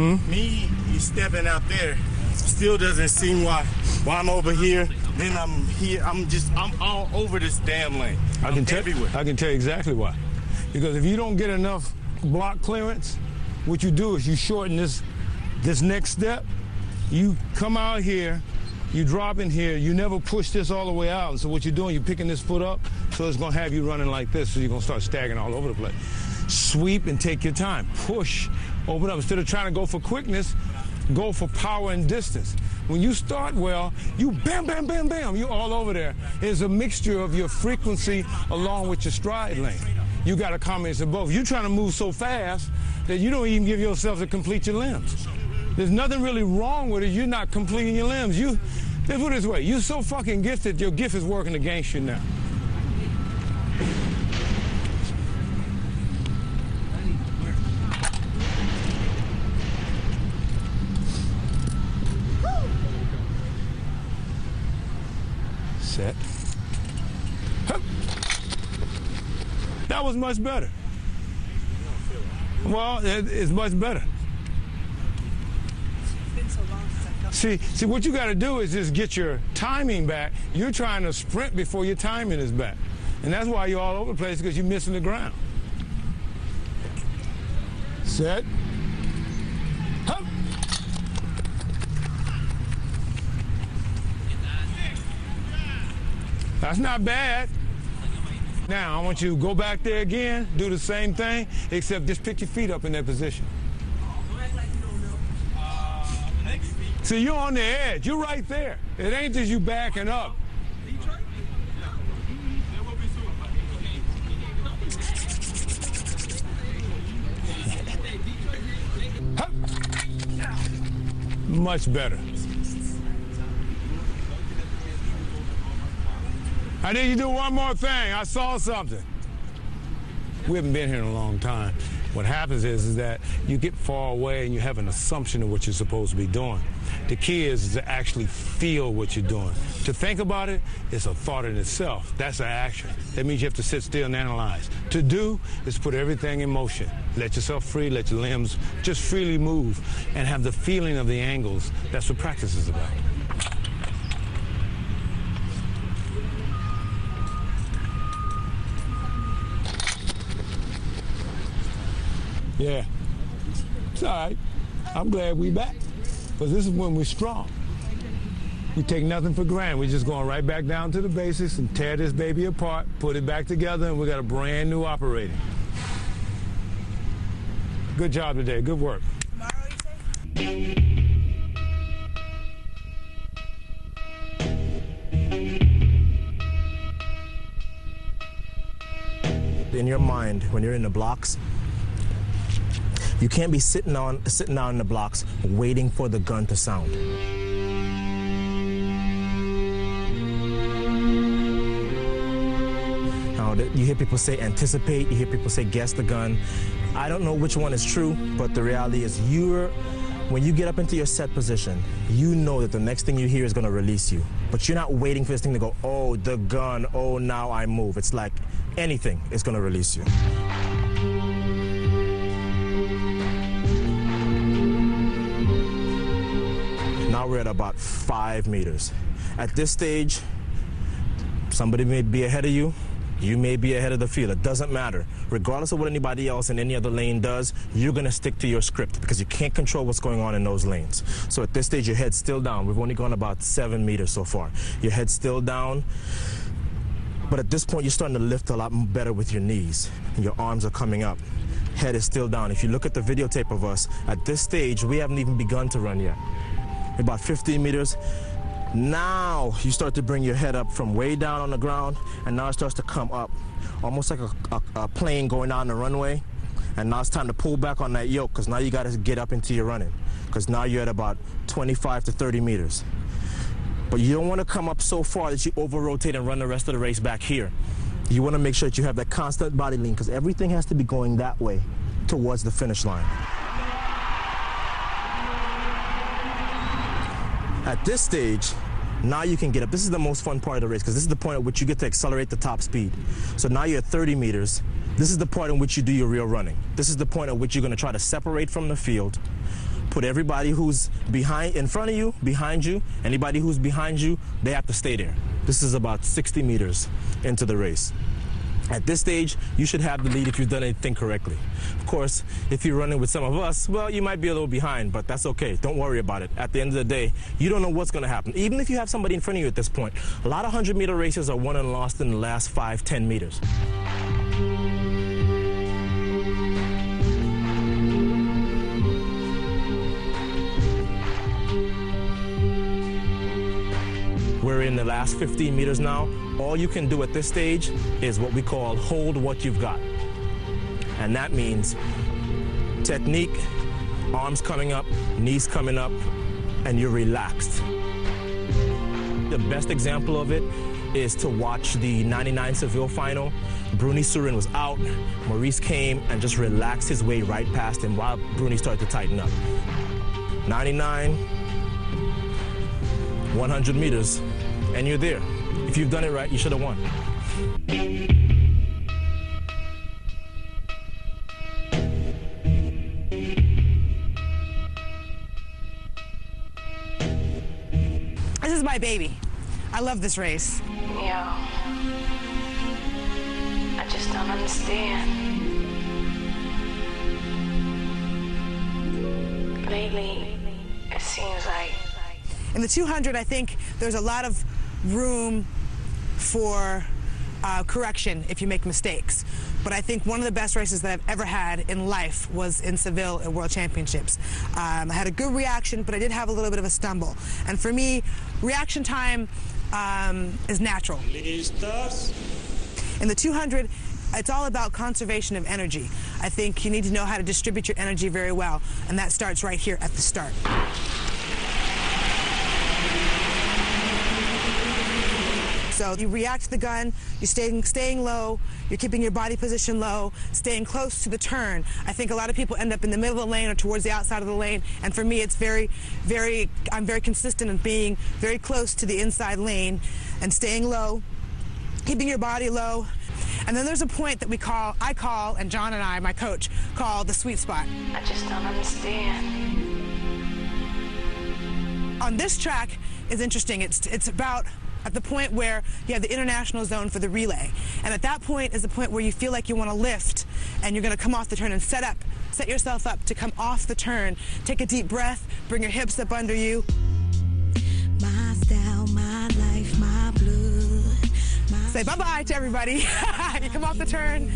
Me stepping out there still doesn't seem why I'm over here. Then I'm here. I'm all over this damn lane. I can tell you exactly why. Because if you don't get enough block clearance, what you do is you shorten this next step. You come out here, you drop in here, you never push this all the way out. And so what you're doing, you're picking this foot up, so it's going to have you running like this, so you're going to start staggering all over the place. Sweep and take your time. Push, open up. Instead of trying to go for quickness, go for power and distance. When you start well, you bam, bam, bam, bam, you're all over there. It's a mixture of your frequency along with your stride length. You got a combination of both. You're trying to move so fast that you don't even give yourself to complete your limbs. There's nothing really wrong with it. You're not completing your limbs. Let's put it this way. You're so fucking gifted, your gift is working against you now. Set. Hup. That was much better. Well, it's much better. See, what you got to do is just get your timing back. You're trying to sprint before your timing is back. And that's why you're all over the place, because you're missing the ground. Set. Hup. That's not bad. Now, I want you to go back there again, do the same thing, except just pick your feet up in that position. See, you're on the edge. You're right there. It ain't just you backing up. Much better. I need you to do one more thing. I saw something. We haven't been here in a long time. What happens is that you get far away and you have an assumption of what you're supposed to be doing. The key is to actually feel what you're doing. To think about it is a thought in itself. That's an action. That means you have to sit still and analyze. To do is put everything in motion. Let yourself free, let your limbs just freely move and have the feeling of the angles. That's what practice is about. Yeah, it's all right. I'm glad we back, because this is when we're strong. We take nothing for granted. We're just going right back down to the basics and tear this baby apart, put it back together, and we got a brand new operating. Good job today. Good work. In your mind, when you're in the blocks, you can't be sitting down in the blocks waiting for the gun to sound. Now, you hear people say anticipate, you hear people say guess the gun. I don't know which one is true, but the reality is when you get up into your set position, you know that the next thing you hear is going to release you. But you're not waiting for this thing to go, oh, the gun, oh, now I move. It's like anything is going to release you. Now we're at about 5 meters. At this stage, somebody may be ahead of you. You may be ahead of the field. It doesn't matter. Regardless of what anybody else in any other lane does, you're going to stick to your script because you can't control what's going on in those lanes. So at this stage, your head's still down. We've only gone about 7 meters so far. Your head's still down. But at this point, you're starting to lift a lot better with your knees. Your arms are coming up. Head is still down. If you look at the videotape of us, at this stage, we haven't even begun to run yet. About 15 meters. Now you start to bring your head up from way down on the ground, and now it starts to come up, almost like a plane going down the runway. And now it's time to pull back on that yoke, because now you got to get up into your running, because now you're at about 25 to 30 meters. But you don't want to come up so far that you over-rotate and run the rest of the race back here. You want to make sure that you have that constant body lean, because everything has to be going that way towards the finish line. At this stage, now you can get up. This is the most fun part of the race, because this is the point at which you get to accelerate the top speed. So now you're at 30 meters. This is the point in which you do your real running. This is the point at which you're going to try to separate from the field, put everybody who's in front of you, behind you, anybody who's behind you, they have to stay there. This is about 60 meters into the race. At this stage, you should have the lead if you've done anything correctly. Of course, if you're running with some of us, well, you might be a little behind, but that's okay. Don't worry about it. At the end of the day, you don't know what's going to happen. Even if you have somebody in front of you at this point, a lot of 100-meter races are won and lost in the last 5-10 meters. We're in the last 15 meters now. All you can do at this stage is what we call hold what you've got. And that means technique, arms coming up, knees coming up, and you're relaxed. The best example of it is to watch the 99 Seville final. Bruni Surin was out. Maurice came and just relaxed his way right past him while Bruni started to tighten up. 99, 100 meters, and you're there. If you've done it right, you should have won. This is my baby. I love this race. Yo, I just don't understand. Lately, it seems like... In the 200, I think there's a lot of room for correction if you make mistakes. But I think one of the best races that I've ever had in life was in Seville at World Championships. I had a good reaction, but I did have a little bit of a stumble. And for me, reaction time is natural. In the 200, it's all about conservation of energy. I think you need to know how to distribute your energy very well, and that starts right here at the start. So you react to the gun, you're staying low, you're keeping your body position low, staying close to the turn. I think a lot of people end up in the middle of the lane or towards the outside of the lane, and for me it's I'm very consistent in being very close to the inside lane and staying low, keeping your body low. And then there's a point that I call, and John and I, my coach, call the sweet spot. I just don't understand. On this track is interesting. It's about at the point where you have the international zone for the relay. And at that point is the point where you feel like you want to lift and you're going to come off the turn and set yourself up to come off the turn. Take a deep breath, bring your hips up under you. My style, my life, my blood. Say bye-bye to everybody. You come off the turn.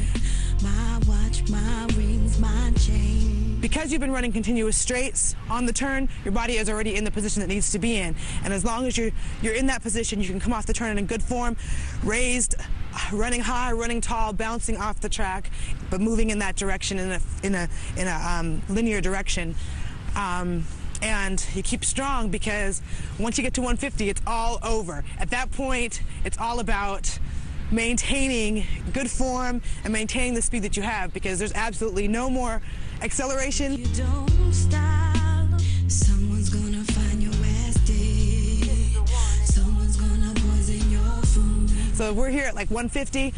My watch, my rings, my chain. Because you've been running continuous straights on the turn, your body is already in the position it needs to be in. And as long as you're in that position, you can come off the turn in good form, raised, running high, running tall, bouncing off the track, but moving in that direction in a linear direction. And you keep strong because once you get to 150, it's all over. At that point, it's all about maintaining good form and maintaining the speed that you have, because there's absolutely no more acceleration. You don't stop. Someone's gonna find your ass dead. Someone's gonna poison your food. So we're here at like 150.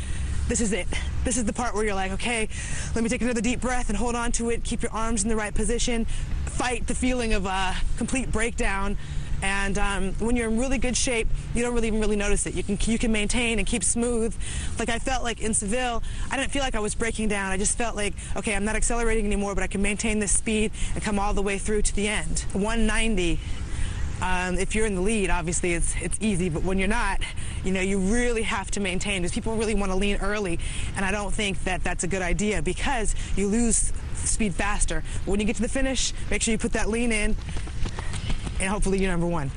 This is it. This is the part where you're like, okay, let me take another deep breath and hold on to it. Keep your arms in the right position. Fight the feeling of a complete breakdown. And when you're in really good shape, you don't even really notice it. You can maintain and keep smooth. Like I felt like in Seville, I didn't feel like I was breaking down. I just felt like, okay, I'm not accelerating anymore, but I can maintain this speed and come all the way through to the end. 190. If you're in the lead, obviously it's easy, but when you're not, you really have to maintain, because people really want to lean early, and I don't think that that's a good idea because you lose speed faster. But when you get to the finish, make sure you put that lean in, and hopefully you're number one.